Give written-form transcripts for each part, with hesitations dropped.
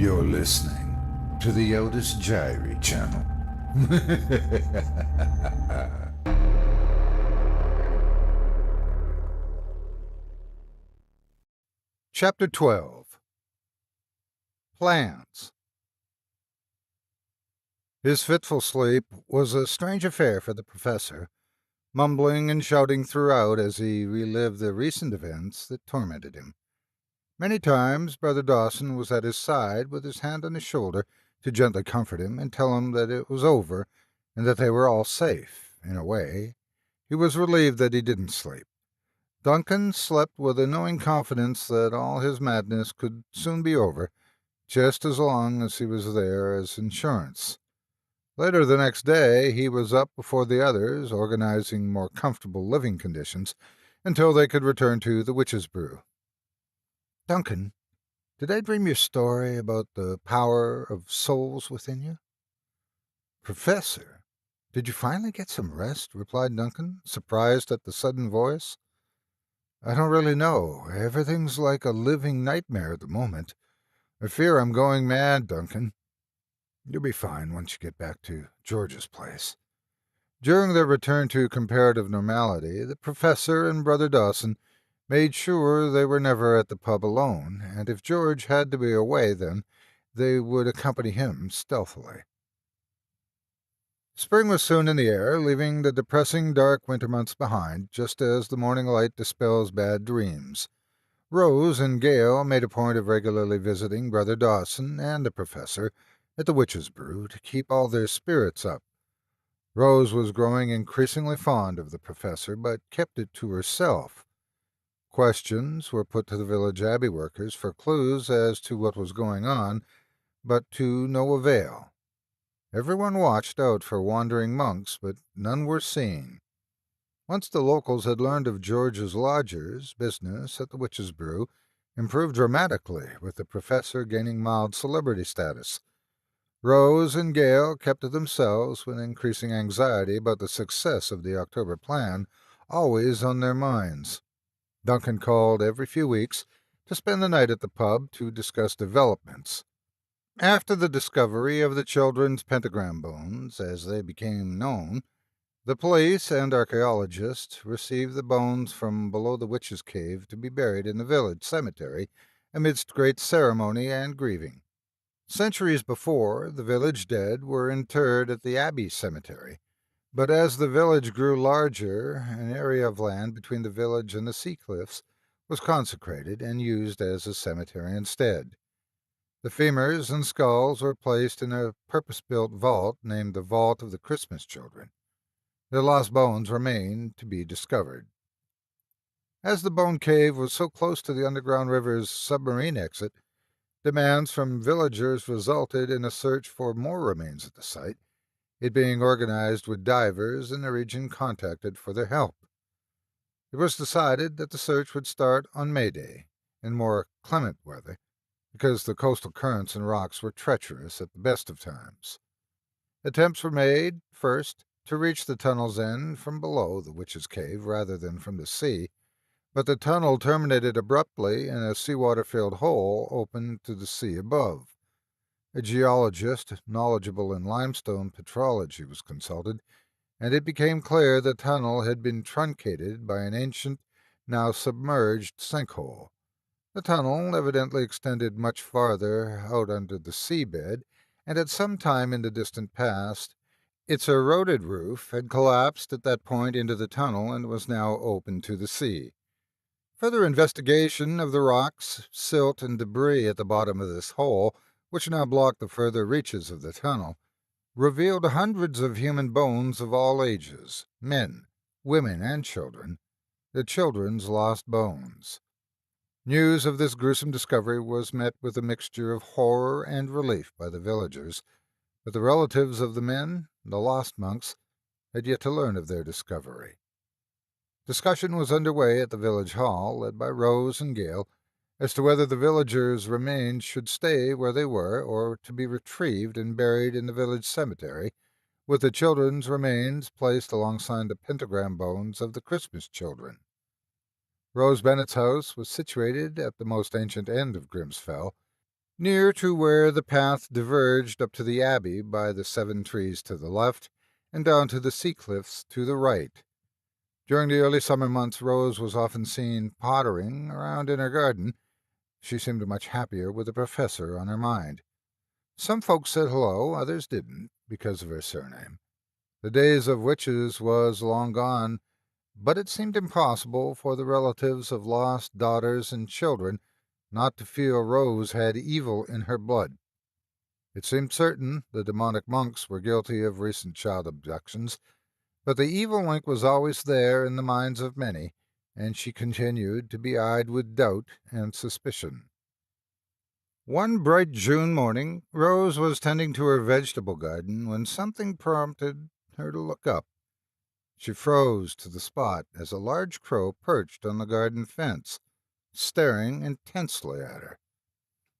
You're listening to the Otis Jiry channel. Chapter 12. Plans. His fitful sleep was a strange affair for the professor, mumbling and shouting throughout as he relived the recent events that tormented him. Many times Brother Dawson was at his side with his hand on his shoulder to gently comfort him and tell him that it was over and that they were all safe. In a way, he was relieved that he didn't sleep. Duncan slept with a knowing confidence that all his madness could soon be over, just as long as he was there as insurance. Later the next day, he was up before the others, organizing more comfortable living conditions until they could return to the Witch's Brew. "Duncan, did I dream your story about the power of souls within you?" "Professor, did you finally get some rest?" replied Duncan, surprised at the sudden voice. "I don't really know. Everything's like a living nightmare at the moment. I fear I'm going mad, Duncan." "You'll be fine once you get back to George's place." During their return to comparative normality, the professor and Brother Dawson made sure they were never at the pub alone, and if George had to be away then, they would accompany him stealthily. Spring was soon in the air, leaving the depressing dark winter months behind, just as the morning light dispels bad dreams. Rose and Gale made a point of regularly visiting Brother Dawson and the professor at the Witch's Brew to keep all their spirits up. Rose was growing increasingly fond of the professor, but kept it to herself. Questions were put to the village abbey workers for clues as to what was going on, but to no avail. Everyone watched out for wandering monks, but none were seen. Once the locals had learned of George's lodgers, business at the Witch's Brew improved dramatically, with the professor gaining mild celebrity status. Rose and Gale kept to themselves, with increasing anxiety about the success of the October plan always on their minds. Duncan called every few weeks to spend the night at the pub to discuss developments. After the discovery of the children's pentagram bones, as they became known, the police and archaeologists received the bones from below the witch's cave to be buried in the village cemetery amidst great ceremony and grieving. Centuries before, the village dead were interred at the abbey cemetery, but as the village grew larger, an area of land between the village and the sea cliffs was consecrated and used as a cemetery instead. The femurs and skulls were placed in a purpose-built vault named the Vault of the Christmas Children. Their lost bones remained to be discovered. As the bone cave was so close to the underground river's submarine exit, demands from villagers resulted in a search for more remains at the site, it being organized with divers in the region contacted for their help. It was decided that the search would start on May Day, in more clement weather, because the coastal currents and rocks were treacherous at the best of times. Attempts were made, first, to reach the tunnel's end from below the Witch's Cave rather than from the sea, but the tunnel terminated abruptly in a seawater-filled hole open to the sea above. A geologist knowledgeable in limestone petrology was consulted, and it became clear the tunnel had been truncated by an ancient, now submerged sinkhole. The tunnel evidently extended much farther out under the seabed, and at some time in the distant past, its eroded roof had collapsed at that point into the tunnel and was now open to the sea. Further investigation of the rocks, silt, and debris at the bottom of this hole, which now blocked the further reaches of the tunnel, revealed hundreds of human bones of all ages, men, women, and children, the children's lost bones. News of this gruesome discovery was met with a mixture of horror and relief by the villagers, but the relatives of the men, the lost monks, had yet to learn of their discovery. Discussion was underway at the village hall, led by Rose and Gale, as to whether the villagers' remains should stay where they were or to be retrieved and buried in the village cemetery, with the children's remains placed alongside the pentagram bones of the Christmas children. Rose Bennett's house was situated at the most ancient end of Grimsfell, near to where the path diverged up to the abbey by the 7 trees to the left and down to the sea cliffs to the right. During the early summer months, Rose was often seen pottering around in her garden. She seemed much happier with the professor on her mind. Some folks said hello, others didn't, because of her surname. The days of witches was long gone, but it seemed impossible for the relatives of lost daughters and children not to feel Rose had evil in her blood. It seemed certain the demonic monks were guilty of recent child abductions, but the evil link was always there in the minds of many, and she continued to be eyed with doubt and suspicion. One bright June morning, Rose was tending to her vegetable garden when something prompted her to look up. She froze to the spot as a large crow perched on the garden fence, staring intensely at her.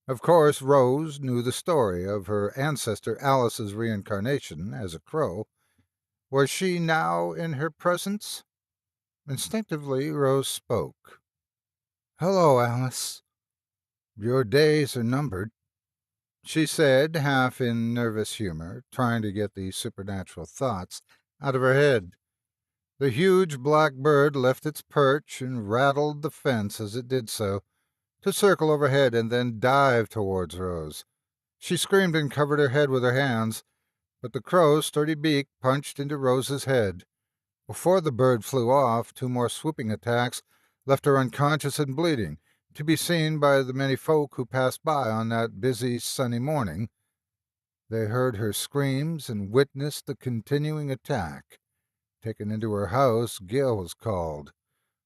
Of course, Rose knew the story of her ancestor Alice's reincarnation as a crow. Was she now in her presence? Instinctively, Rose spoke. "Hello, Alice. Your days are numbered," she said, half in nervous humor, trying to get the supernatural thoughts out of her head. The huge black bird left its perch and rattled the fence as it did so, to circle overhead and then dive towards Rose. She screamed and covered her head with her hands, but the crow's sturdy beak punched into Rose's head. Before the bird flew off, 2 more swooping attacks left her unconscious and bleeding, to be seen by the many folk who passed by on that busy, sunny morning. They heard her screams and witnessed the continuing attack. Taken into her house, Gail was called.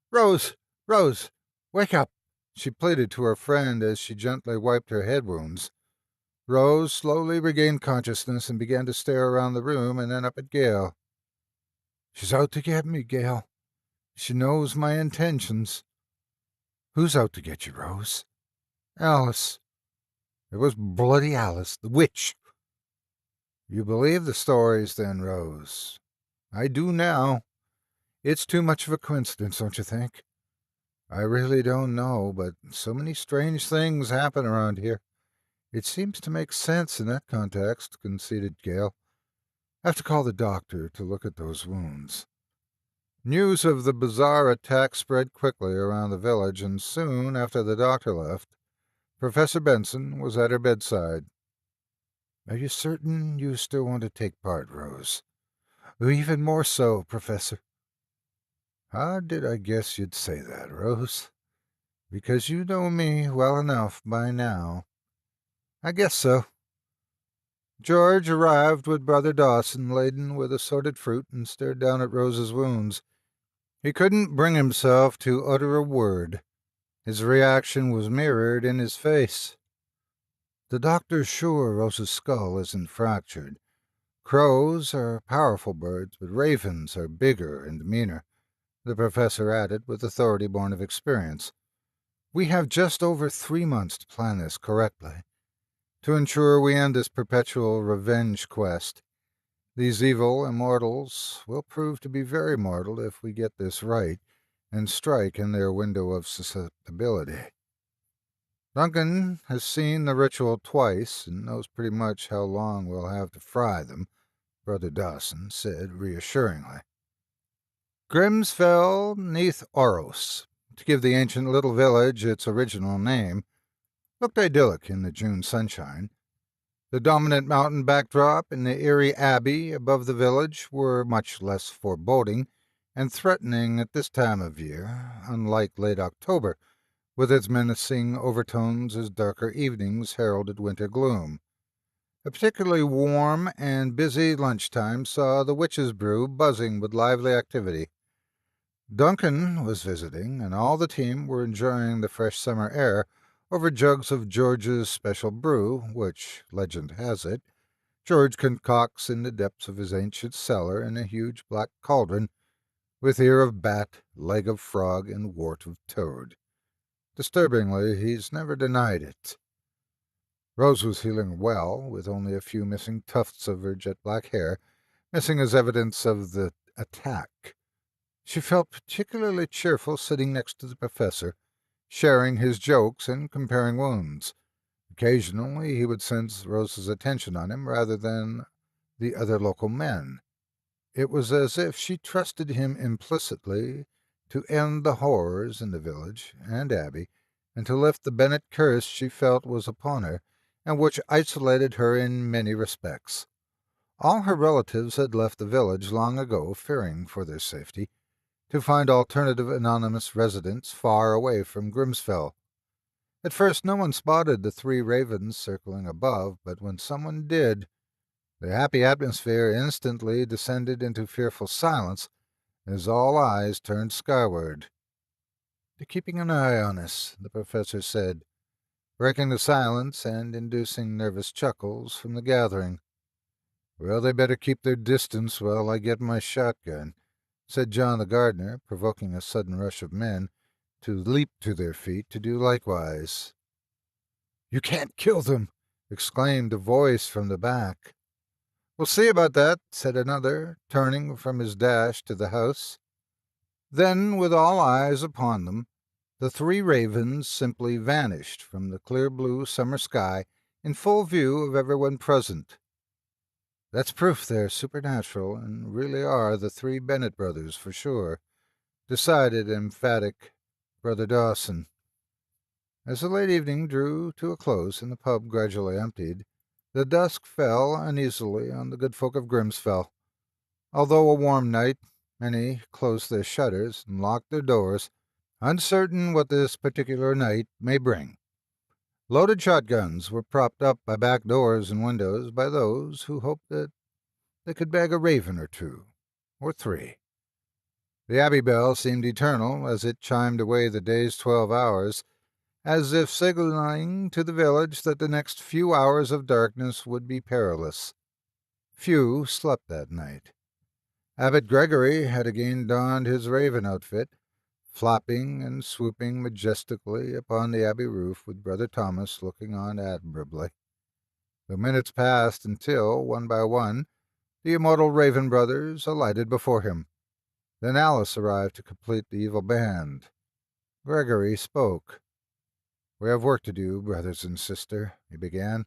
"Rose! Rose! Wake up!" she pleaded to her friend as she gently wiped her head wounds. Rose slowly regained consciousness and began to stare around the room and then up at Gail. "She's out to get me, Gail. She knows my intentions." "Who's out to get you, Rose?" "Alice. It was bloody Alice, the witch." "You believe the stories, then, Rose?" "I do now. It's too much of a coincidence, don't you think?" "I really don't know, but so many strange things happen around here. It seems to make sense in that context," conceded Gail. "I have to call the doctor to look at those wounds." News of the bizarre attack spread quickly around the village, and soon after the doctor left, Professor Benson was at her bedside. "Are you certain you still want to take part, Rose?" "Even more so, Professor." "How did I guess you'd say that, Rose? Because you know me well enough by now." "I guess so." George arrived with Brother Dawson, laden with assorted fruit, and stared down at Rose's wounds. He couldn't bring himself to utter a word. His reaction was mirrored in his face. "The doctor's sure Rose's skull isn't fractured. Crows are powerful birds, but ravens are bigger and meaner," the professor added with authority born of experience. "We have just over 3 months to plan this correctly, to ensure we end this perpetual revenge quest. These evil immortals will prove to be very mortal if we get this right and strike in their window of susceptibility. Duncan has seen the ritual twice and knows pretty much how long we'll have to fry them," Brother Dawson said reassuringly. Grimsfell neath Oros, to give the ancient little village its original name, looked idyllic in the June sunshine. The dominant mountain backdrop and the eerie abbey above the village were much less foreboding and threatening at this time of year, unlike late October, with its menacing overtones as darker evenings heralded winter gloom. A particularly warm and busy lunchtime saw the Witch's Brew buzzing with lively activity. Duncan was visiting, and all the team were enjoying the fresh summer air over jugs of George's special brew, which, legend has it, George concocts in the depths of his ancient cellar in a huge black cauldron, with ear of bat, leg of frog, and wart of toad. Disturbingly, he's never denied it. Rose was healing well, with only a few missing tufts of her jet-black hair, missing as evidence of the attack. She felt particularly cheerful sitting next to the professor, sharing his jokes and comparing wounds. Occasionally he would sense Rose's attention on him rather than the other local men. It was as if she trusted him implicitly to end the horrors in the village and Abbey, and to lift the Bennet curse she felt was upon her, and which isolated her in many respects. All her relatives had left the village long ago, fearing for their safety, to find alternative anonymous residence far away from Grimsfell. At first no one spotted the three ravens circling above, but when someone did, the happy atmosphere instantly descended into fearful silence as all eyes turned skyward. "They're keeping an eye on us," the professor said, breaking the silence and inducing nervous chuckles from the gathering. "Well, they better keep their distance while I get my shotgun," said John the gardener, provoking a sudden rush of men to leap to their feet to do likewise. "You can't kill them!" exclaimed a voice from the back. "We'll see about that," said another, turning from his dash to the house. Then, with all eyes upon them, the three ravens simply vanished from the clear blue summer sky in full view of everyone present. "That's proof they're supernatural, and really are the three Bennet brothers for sure," decided emphatic Brother Dawson. As the late evening drew to a close and the pub gradually emptied, the dusk fell uneasily on the good folk of Grimsfell. Although a warm night, many closed their shutters and locked their doors, uncertain what this particular night may bring. Loaded shotguns were propped up by back doors and windows by those who hoped that they could bag a raven or two, or three. The Abbey bell seemed eternal as it chimed away the day's 12 hours, as if signaling to the village that the next few hours of darkness would be perilous. Few slept that night. Abbot Gregory had again donned his raven outfit, flapping and swooping majestically upon the Abbey roof with Brother Thomas looking on admirably. The minutes passed until, one by one, the immortal Raven brothers alighted before him. Then Alice arrived to complete the evil band. Gregory spoke. "We have work to do, brothers and sister," he began.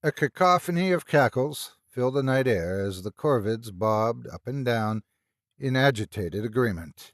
A cacophony of cackles filled the night air as the corvids bobbed up and down in agitated agreement.